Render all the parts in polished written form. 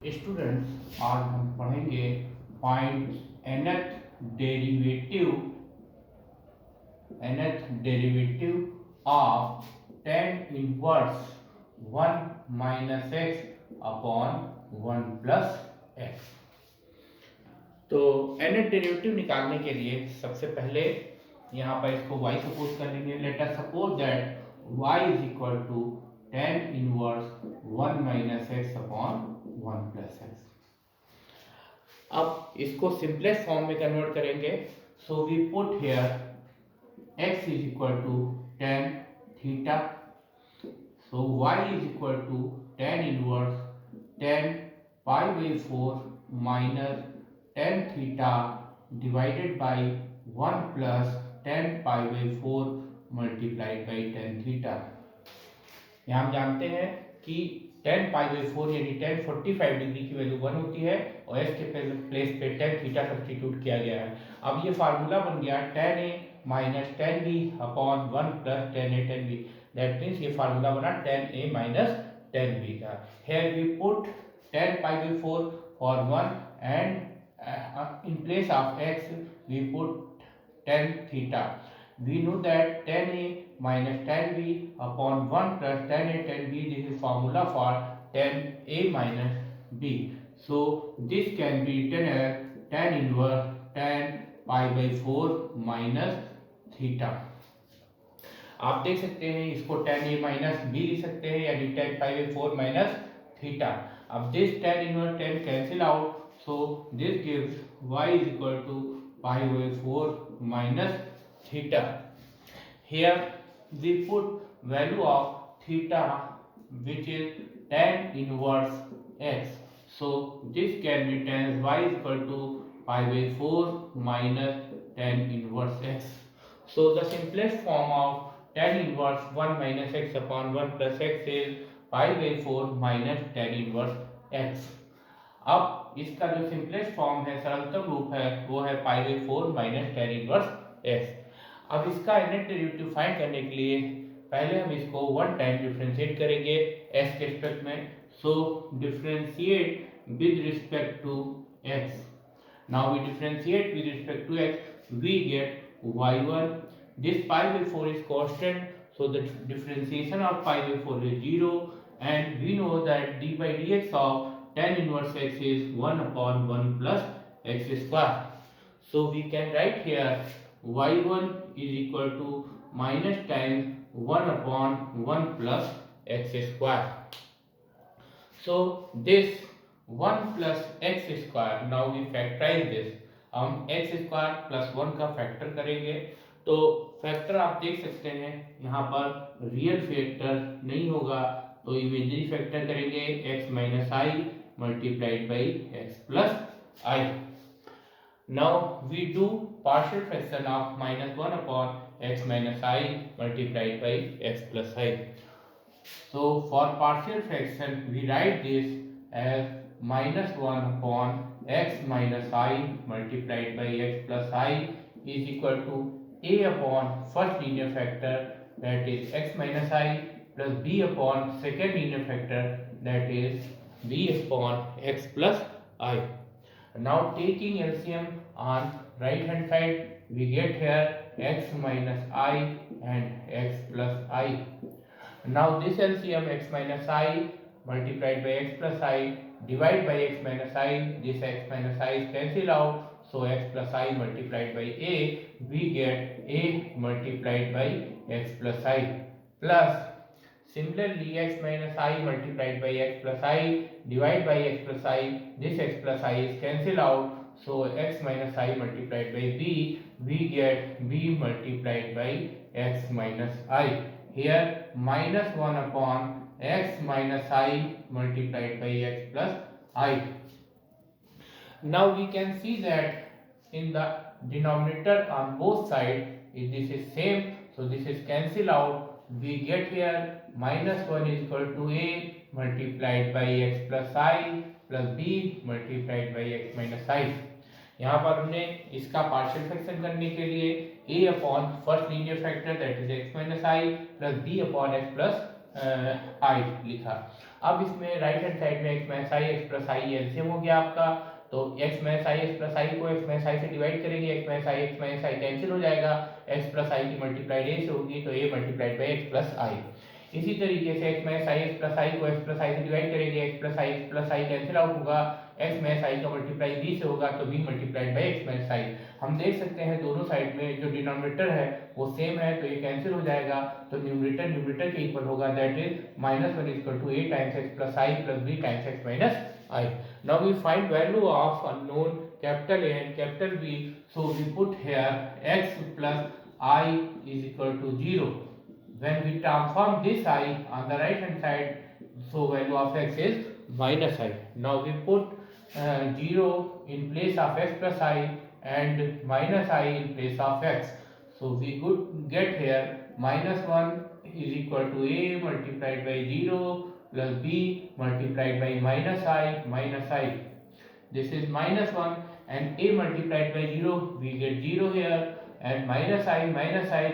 Students, आज हम पढ़ेंगे find nth derivative of tan inverse 1 minus x upon 1 plus x. तो nth डेरिवेटिव निकालने के लिए सबसे पहले यहाँ पर इसको y सपोज कर लेंगे। Let us suppose that y is equal to tan inverse 1 minus x upon 1 plus x. अब इसको सिंपलेस्ट फॉर्म में कन्वर्ट करेंगे। So we put here x is equal to tan theta. So y is equal to tan inverse tan pi by 4 minus tan theta divided by 1 plus tan pi by 4 multiplied by tan theta. यहाँ हम जानते हैं कि tan pi by 4 यानी tan 45 degree की value 1 होती है और s के प्लेस पे tan थीटा सब्स्टिट्यूट किया गया है। अब ये फार्मूला बन गया tan a minus tan b upon 1 plus tan a tan b। That means ये फार्मूला बना tan a minus tan b का। Here we put tan pi by 4 for 1 and in place of x we put tan theta. We know that tan a minus tan b upon 1 plus tan a tan b. This is formula for tan a minus b. So this can be written as tan inverse tan pi by 4 minus theta. आप देख सकते हैं इसको tan a minus b लिख सकते हैं यानी tan pi by 4 minus theta. अब this tan inverse tan cancel out, so this gives y is equal to pi by 4 minus theta. Here we put value of theta which is tan inverse x. So this can be tan y is equal to pi by 4 minus tan inverse x. So the simplest form of tan inverse 1 minus x upon 1 plus x is pi by 4 minus tan inverse x. अब इसका जो simplest form है, सरलतम रूप है, वो है पाई by 4 minus tan inverse x। अब इसका nth डेरिवेटिव फाइंड करने के लिए पहले हम इसको वन टाइम डिफरेंशिएट करेंगे s के रिस्पेक्ट में। So differentiate with respect to x। Now we differentiate with respect to x, we get y1। This pi by 4 is constant, so the differentiation of pi by 4 is 0 and we know that d by dx of tan inverse x is 1 upon 1 plus x square. So we can write here y1 is equal to minus tan 1 upon 1 plus x square. So this 1 plus x square, now we factorize this. हम x square plus 1 का factor करेंगे तो factor आप देख सकते हैं यहाँ पर रियल फैक्टर नहीं होगा तो इमेजिनरी फैक्टर करेंगे x minus i multiplied by x plus i. Now we do partial fraction of minus 1 upon x minus i multiplied by x plus i. So for partial fraction we write this as minus 1 upon x minus i multiplied by x plus i is equal to a upon first linear factor that is x minus i plus b upon second linear factor that is b upon x plus i. Now taking LCM on right hand side we get here x minus i and x plus i. Now this LCM x minus i multiplied by x plus i divided by x minus i, this x minus i is cancelled out, so x plus i multiplied by a, we get a multiplied by x plus i plus similarly x minus i multiplied by x plus i divided by x plus i, this x plus i is cancelled out, so x minus i multiplied by b, we get b multiplied by x minus i. Here minus 1 upon x minus i multiplied by x plus i. Now we can see that in the denominator on both sides if this is same, so this is cancel out, we get here minus 1 is equal to a multiplied by x plus i plus b multiplied by x minus i. यहाँ पर हमने इसका partial fraction करने के लिए a upon first linear factor that is x minus I plus b upon x plus i लिखा अब इसमें राइट हैंड साइड में x minus i x plus I LCM हो गया आपका, तो x minus i x plus i को x minus आई से डिवाइड करेंगे, x माइनस आई कैंसिल हो जाएगा, x प्लस आई की मल्टीप्लाइड a से होगी तो a multiplied by x plus i. इसी तरीके से x minus i x plus i को x प्लस आई से डिवाइड करेंगे, x plus i cancel out होगा, x माइनस आई का मल्टीप्लाई b से होगा तो b multiplied by x minus i. हम देख सकते हैं दोनों साइड में जो डिनोमिनेटर है वो सेम है तो ये कैंसिल हो जाएगा, तो न्यूमरेटर के इक्वल होगा, that is -1 equal to a times x plus i plus b times x minus i. Now we find value of unknown capital A and capital B, so we put here x plus I is equal to 0. When we transform this I on the right hand side, so value of x is minus I. Now we put 0 in place of x plus I and minus I in place of x. So we could get here -1 is equal to a multiplied by 0 plus b multiplied by minus I. This is -1 and a multiplied by 0, we get 0 here, and minus I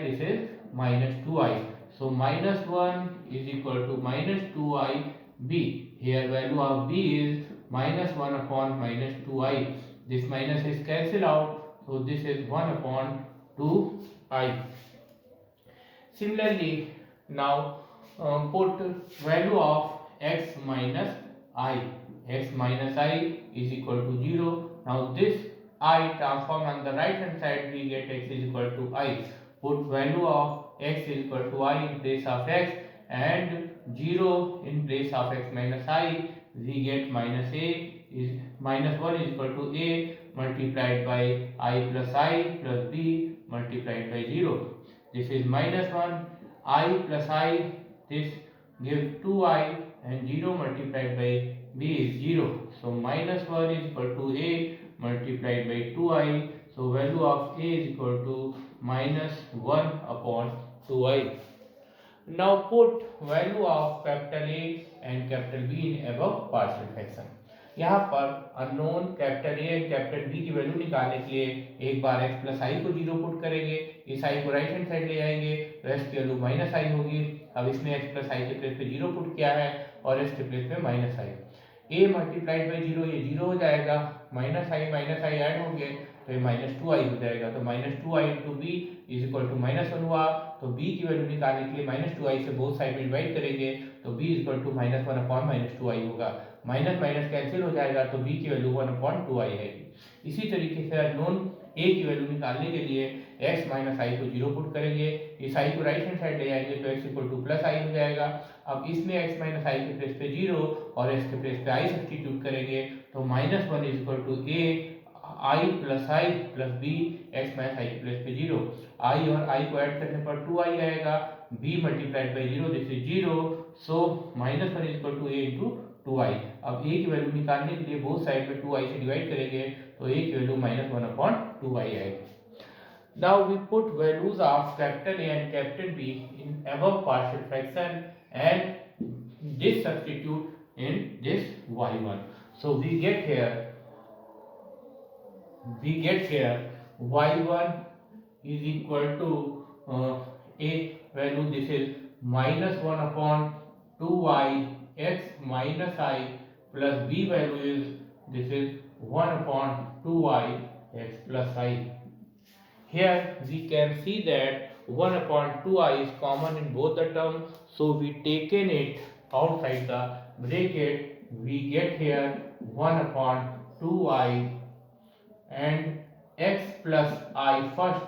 this is -2i. So -1 is equal to -2i b. Here value of b is -1 upon -2i. This minus is cancelled out, so this is 1 upon 2i. Similarly, now put value of x minus I. X minus I is equal to 0. Now this I transform on the right hand side, we get x is equal to I. Put value of x is equal to I in place of x and 0 in place of x minus I, we get -1 is equal to a multiplied by I plus b multiplied by 0. This is -1, I plus I, this gives 2i and 0 multiplied by b is 0. So -1 is equal to a multiplied by 2i. So value of a is equal to -1 upon 2i. Now put value of capital A and capital B in above partial fraction. यहाँ पर unknown capital A and capital B की value निकालने के लिए एक बार x plus i को 0 put करेंगे, इस आई को राइट हैंड साइड ले आएंगे तो x की वैल्यू माइनस आई होगी। अब इसमें x प्लस आई के प्लेस पे 0 पुट किया है और x के प्लेस पे minus I, a multiplied by 0 ये 0 हो जाएगा, माइनस आई ऐड हो गए तो ये -2i हो जाएगा, तो -2i into B is equal to -1 हुआ। तो b की वैल्यू निकालने के लिए -2i से बोथ साइड में डिवाइड करेंगे तो b is equal to -1 upon -2i होगा, माइनस माइनस कैंसिल हो जाएगा तो b की वैल्यू 1 अपॉन 2i है। इसी तरीके से अननोन a की वैल्यू निकालने के लिए x माइनस आई को 0 पुट करेंगे, इस i को राइट हैंड साइड ले आएंगे तो x इक्वल टू प्लस आई हो जाएगा। अब इसमें x माइनस आई के प्लेस पे 0 और x के प्लेस पे i सब्स्टिट्यूट करेंगे तो -1 is equal to a i plus b, x minus i के प्लेस पे 0, i और i को ऐड करने पर 2i आएगा, b multiplied by 0 this is 0, so -1 is equal to a into 2i। अब a की वैल्यू निकालने के लिए बोथ साइड में 2i से डिवाइड करेंगे तो a की वैल्यू -1 अपॉन 2i आएगी। Now we put values of capital A and capital B in above partial fraction and this substitute in this y1. So we get here y1 is equal to a value, this is -1 upon 2i x minus I plus b value is, this is 1 upon 2i x plus I. Here we can see that 1 upon 2i is common in both the terms, so we taken it outside the bracket, we get here 1 upon 2i and x plus I first,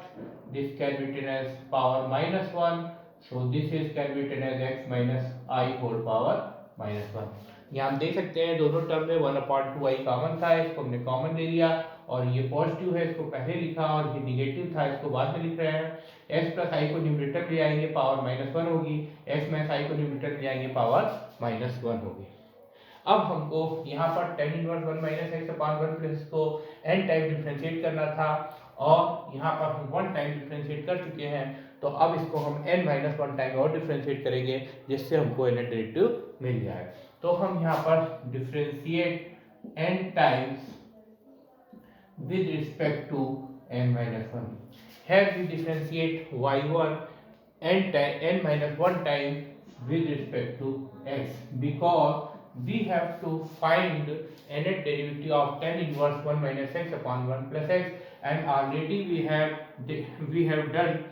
this can be written as power -1, so this is can be written as x minus I whole power -1। यहाँ हम देख सकते हैं दोनों term में 1 upon 2i common था, इसको हमने कॉमन ले लिया और ये पॉजिटिव है इसको पहले लिखा और ये निगेटिव था इसको बाद में लिख रहे हैं। x प्लस आई को न्यूमरेटर ले आएंगे पावर -1 होगी, x माइनस आई को न्यूमरेटर ले आएंगे पावर -1 होगी। अब हमको यहाँ पर tan inverse 1 minus x upon 1 plus को n टाइम डिफरेंशिएट करना था और यहाँ पर हम 1 टाइम डिफरेंशिएट कर चुके हैं, तो अब इसको हम n-1 टाइम और डिफरेंशिएट करेंगे जिससे हमको n डेरिवेटिव मिल जाए। तो हम यहाँ पर differentiate n times with respect to n-1. Here we differentiate y1 n minus 1 time with respect to x because we have to find nth derivative of tan inverse 1 minus x upon 1 plus x, and already we have done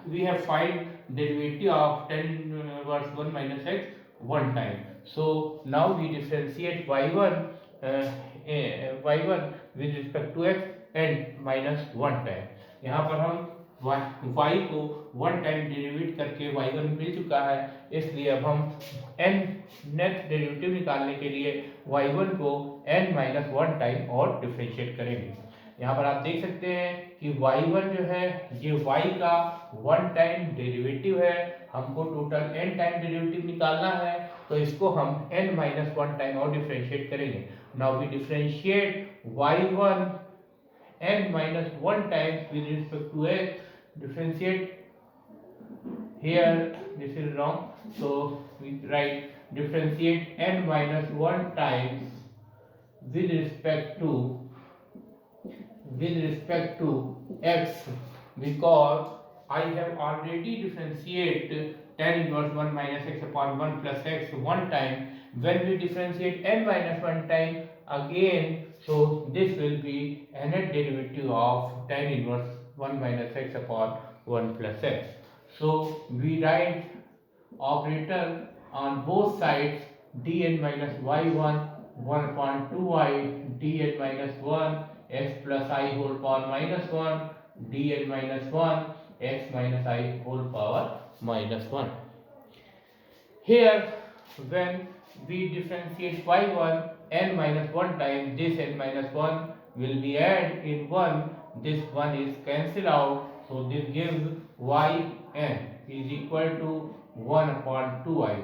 we have find derivative of tan inverse 1 minus x one time. So now we differentiate y1 y1 with respect to x and minus 1 time. यहाँ पर हम y को one time derivative करके y1 मिल चुका है, इसलिए अब हम n नेक्स्ट डेरिवेटिव निकालने के लिए y1 को n माइनस वन टाइम और डिफरेंशिएट करेंगे। यहाँ पर आप देख सकते हैं कि y1 जो है ये y का वन टाइम डेरिवेटिव है, हमको टोटल n टाइम डेरिवेटिव निकालना है, तो इसको हम n माइनस वन टाइम और डिफरेंशिएट करेंगे। Now we differentiate y1 n minus 1 times with respect to x. Differentiate here, this is wrong, so we write differentiate n minus 1 times with respect to x, because I have already differentiate tan inverse 1 minus x upon 1 plus x one time. When we differentiate n minus 1 time again, so this will be nth derivative of tan inverse 1 minus x upon 1 plus x. So we write operator on both sides dn minus y1 1 upon 2y dn minus 1 x plus I whole power minus 1 dn minus 1 x minus I whole power minus 1. Here when we differentiate y1 n minus 1 time, this n minus 1 will be added in 1, this 1 is cancelled out, so this gives yn is equal to 1 upon 2i.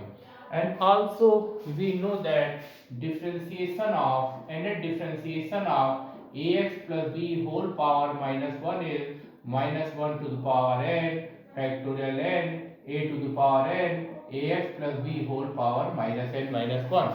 And also we know that differentiation of nth differentiation of ax plus b whole power minus 1 is minus 1 to the power n factorial n a to the power n ax plus b whole power minus n minus 1.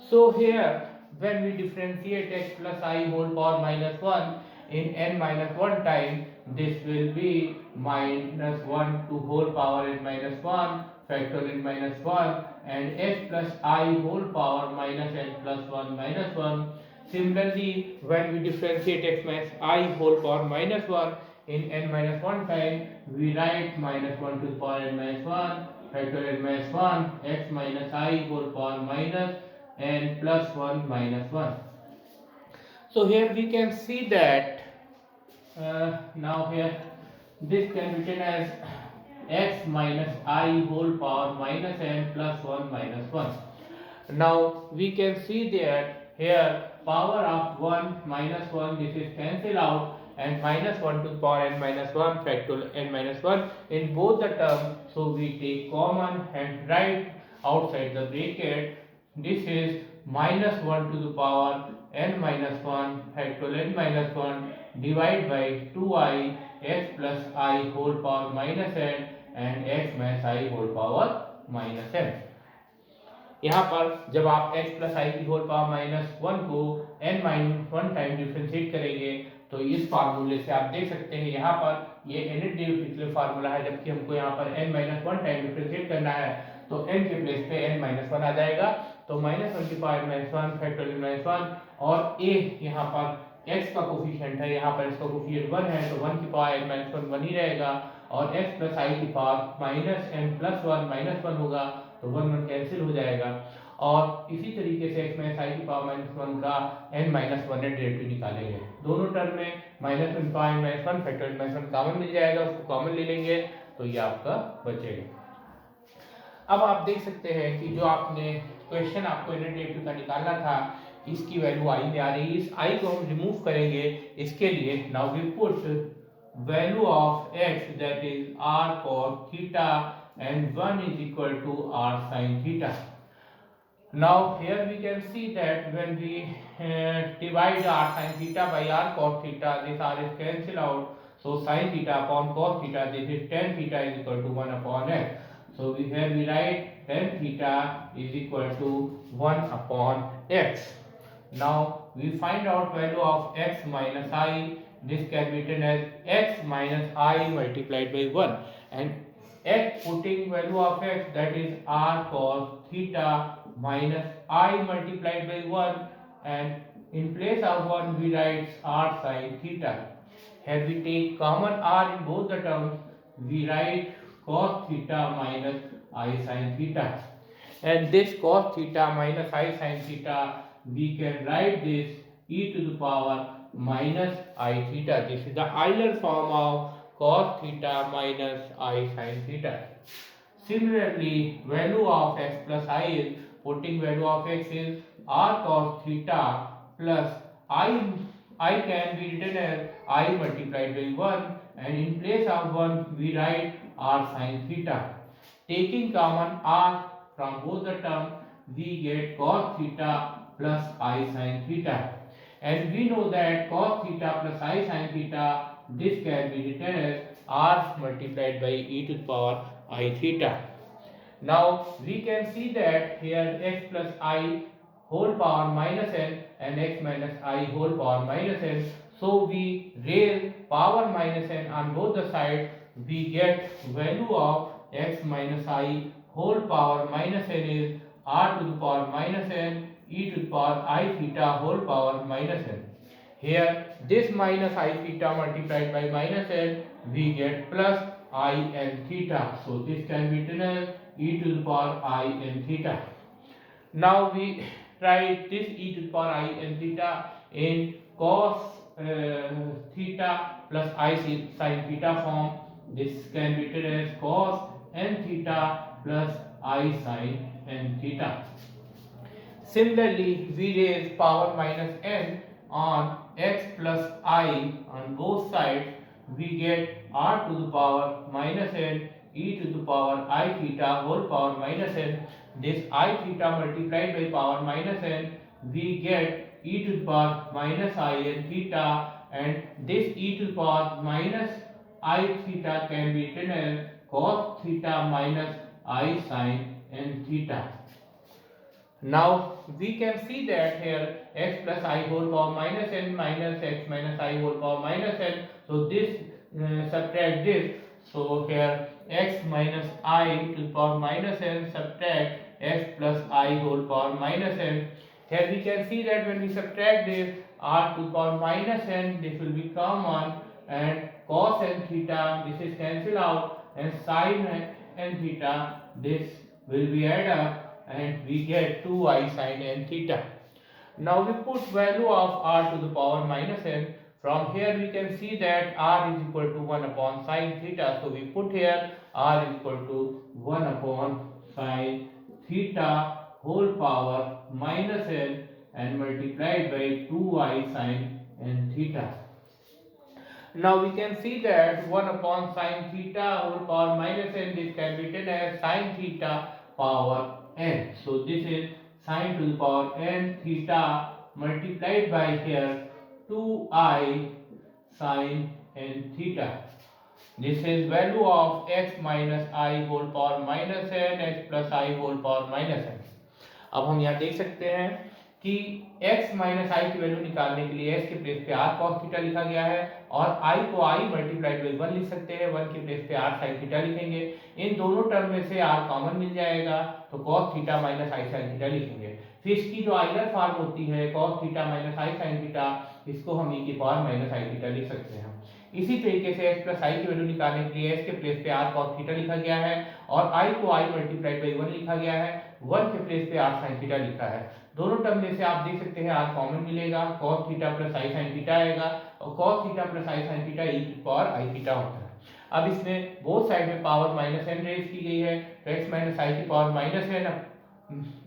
So here when we differentiate x plus I whole power minus 1 in n minus 1 time, this will be minus 1 to whole power n minus 1 factorial n minus 1 and x plus I whole power minus n plus 1 minus 1. Similarly, when we differentiate x minus I whole power minus 1 in n minus 1 time, we write minus 1 to the power n minus 1 factorial n minus 1 x minus I whole power minus n plus 1 minus 1. So here we can see that now here this can be written as x minus I whole power minus n plus 1 minus 1. Now we can see that here power of 1 minus 1, this is cancelled out, and minus 1 to the power n minus 1 factorial n minus 1 in both the terms. So we take common and write outside the bracket, this is minus 1 to the power n minus 1 factorial n minus 1 divided by 2i x plus I whole power minus n and x minus I whole power minus n. यहाँ पर जब आप x plus आई की whole power minus 1 को n minus 1 time differentiate करेंगे, तो इस फार्मूले से आप देख सकते हैं यहाँ पर ये nth डेरिवेटिव फार्मूला है, जबकि हमको यहाँ पर n माइनस 1 टाइम डिफरेंशिएट करना है, तो n के प्लेस पे n माइनस 1 आ जाएगा, तो माइनस 1 की पावर माइनस 1 फैक्टोरियल माइनस 1 और a यहाँ पर x का कोफिशिएंट है, यहाँ पर इसका कोफिशिएंट 1 है, तो 1 की पावर n माइनस 1 1 ही रहेगा, और x प्लस आई की power minus n plus 1 minus 1 होगा, तो 1 1 कैंसिल हो जाएगा, और इसी तरीके से x माइनस आई की पावर माइनस 1 का n माइनस 1 डेरिवेटिव निकालेंगे। दोनों टर्म में minus 1 power n minus 1 factorial minus 1 common मिल जाएगा, उसको कॉमन ले लेंगे तो ये आपका बचेगा। अब आप देख सकते हैं कि जो आपने क्वेश्चन आपको n डेरिवेटिव का निकालना था, इसकी वैल्यू i में आ रही है, इस i को हम रिमूव करेंगे। इसके लिए now we put value of x that is r cos theta and 1 is equal to r sin theta. Now here we can see that when we divide r sin theta by r cos theta, this r is cancelled out, so sin theta upon cos theta, this is tan theta is equal to 1 upon x. So here we write tan theta is equal to 1 upon x. Now we find out value of x minus I, this can be written as x minus I multiplied by 1, and x putting value of x that is r cos theta minus I multiplied by 1, and in place of 1 we write r sin theta. Here we take common r in both the terms, we write cos theta minus I sin theta. And this cos theta minus I sin theta, we can write this e to the power minus I theta. This is the Euler form of cos theta minus I sin theta. Similarly, value of x plus I is, putting value of x is r cos theta plus I can be written as I multiplied by 1, and in place of 1 we write r sin theta. Taking common r from both the terms, we get cos theta plus I sin theta. And we know that cos theta plus I sin theta, this can be written as r multiplied by e to the power I theta. Now we can see that here x plus I whole power minus n and x minus I whole power minus n. So we raise power minus n on both the sides, we get value of x minus I whole power minus n is r to the power minus n e to the power I theta whole power minus n. Here this minus I theta multiplied by minus n, we get plus I n theta. So this can be written as e to the power I n theta. Now we write this e to the power I n theta in cos theta plus I sin theta form. This can be written as cos n theta plus I sin n theta. Similarly, we raise power minus n on x plus I on both sides, we get r to the power minus n e to the power I theta whole power minus n. This I theta multiplied by power minus n, we get e to the power minus I n theta, and this e to the power minus I theta can be written as cos theta minus I sin n theta. Now we can see that here x plus I whole power minus n minus x minus I whole power minus n. So this subtract this. So here x minus I to the power minus n subtract x plus I whole power minus n. Here we can see that when we subtract this, r to the power minus n, this will be common, and cos n theta, this is cancelled out, and sin n theta, this will be added up, and we get 2I sin n theta. Now we put value of r to the power minus n. From here we can see that r is equal to 1 upon sin theta. So we put here r is equal to 1 upon sin theta whole power minus n and multiplied by 2I sin n theta. Now we can see that 1 upon sin theta whole power minus n, this can be written as sin theta power n. So this is sin to the power n theta multiplied by here 2I sin n theta. This is value of x minus I whole power minus n, x plus I whole power minus n. अब हम यहाँ देख सकते हैं कि x minus आई की value निकालने के लिए x के प्लेस पे r cos थीटा लिखा गया है, और i को i मल्टीप्लाइड बाई 1 लिख सकते हैं, 1 के प्लेस पे r sin थीटा लिखेंगे। इन दोनों टर्म में से r कॉमन मिल जाएगा, तो cos theta minus i sin theta लिखेंगे। फिर इसकी जो आइलर फॉर्म होती है cos theta minus i sin theta, इसको हम e की पावर माइनस i थीटा लिख सकते हैं। इसी तरीके से x प्लस i की वैल्यू निकालने के लिए x के प्लेस पे r cos थीटा लिखा गया है, और i को i मल्टीप्लाइड बाई 1 लिखा गया है, 1 के प्लेस पे r sin थीटा लिखा है। दोनों टर्म में से आप देख सकते हैं r कॉमन मिलेगा, cos theta plus i sin theta आएगा, और cos theta plus i sin theta e की पावर i थीटा होता है। अब इसमें बोथ साइड में पावर माइनस n रेज की गई है, तो x माइनस i की पावर माइनस n,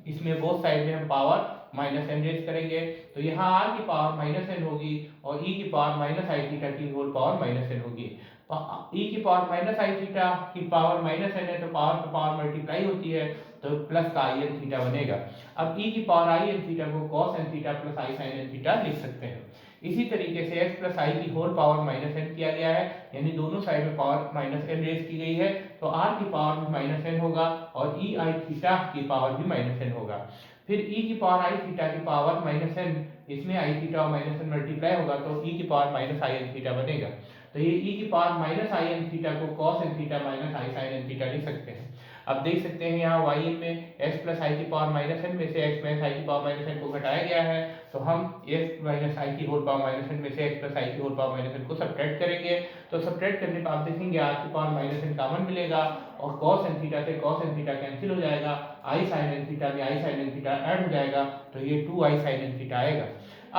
इसमें बोथ साइड में हम पावर माइनस n रेज करेंगे, तो यहाँ r की पावर माइनस n होगी और e की पावर माइनस i थीटा की होल पावर माइनस n होगी। e की पावर माइनस i थीटा की पावर माइनस n है, तो पावर पे पावर मल्टीप्लाई होती है, तो प्लस का i n थीटा बनेगा। अब e की पावर i n थीटा को cos n theta plus i sin n theta लिख सकते हैं। इसी तरीके से x प्लस i की होल पावर माइनस n किया गया है, यानी दोनों साइड में पावर माइनस n रेज की गई है, तो r की पावर भी माइनस n होगा और e i थीटा की पावर भी माइनस n होगा। फिर e की पावर i थीटा की पावर माइनस n, इसमें i थीटा और माइनस n मल्टीप्लाई होगा, तो e की power minus i n theta बनेगा। तो ये e की power minus i n theta को cos n theta minus i sin n theta लिख सकते हैं। अब देख सकते हैं यहाँ वाई एन में एक्स प्लस आई की पावर माइनस एन में से एक्स माइनस आई की पावर माइनस एन को घटाया गया है, तो हम एक्स माइनस आई की होल पावर माइनस एन में से एक्स प्लस आई की होल पावर माइनस एन को सब्ट्रैक्ट करेंगे। तो सब्ट्रैक्ट करने पर आप देखेंगे आर की पावर माइनस एन कॉमन मिलेगा और कॉस एन थीटा से कॉस एन थीटा कैंसिल हो जाएगा, आई साइन एन थीटा में आई साइन एन थीटा ऐड हो जाएगा, तो ये 2 आई साइन एन थीटा आएगा।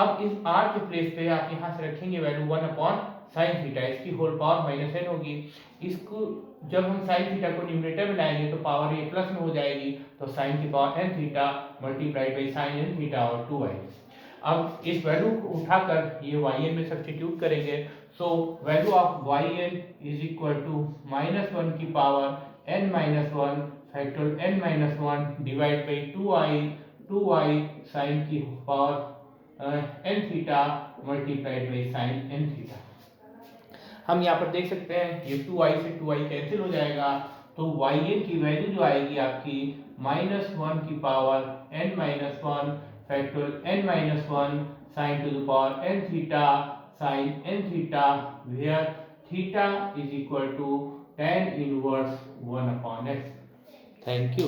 अब इस r के प्लेस पे आप यहाँ से रखेंगे वैल्यू 1 अपॉन साइन थीटा, इसकी होल पावर माइनस एन होगी। इसको जब हम साइन थीटा को न्यूमरेटर में लाएंगे तो पावर ये प्लस में हो जाएगी, तो साइन की power n theta multiplied by sine n theta और 2y। अब इस वैल्यू को उठाकर ये वाई एन में सब्स्टिट्यूट करेंगे, so value of y n is equal to -1 की power n minus one factorial n minus one divide by 2y sine की power n theta multiplied by sine n theta. हम यहाँ पर देख सकते हैं ये 2i से 2i कैंसिल हो जाएगा, तो yn की वैल्यू जो आएगी आपकी -1 की power n minus one factorial n minus one sine to the power n theta sine n theta, where theta is equal to tan inverse 1/x। Thank you.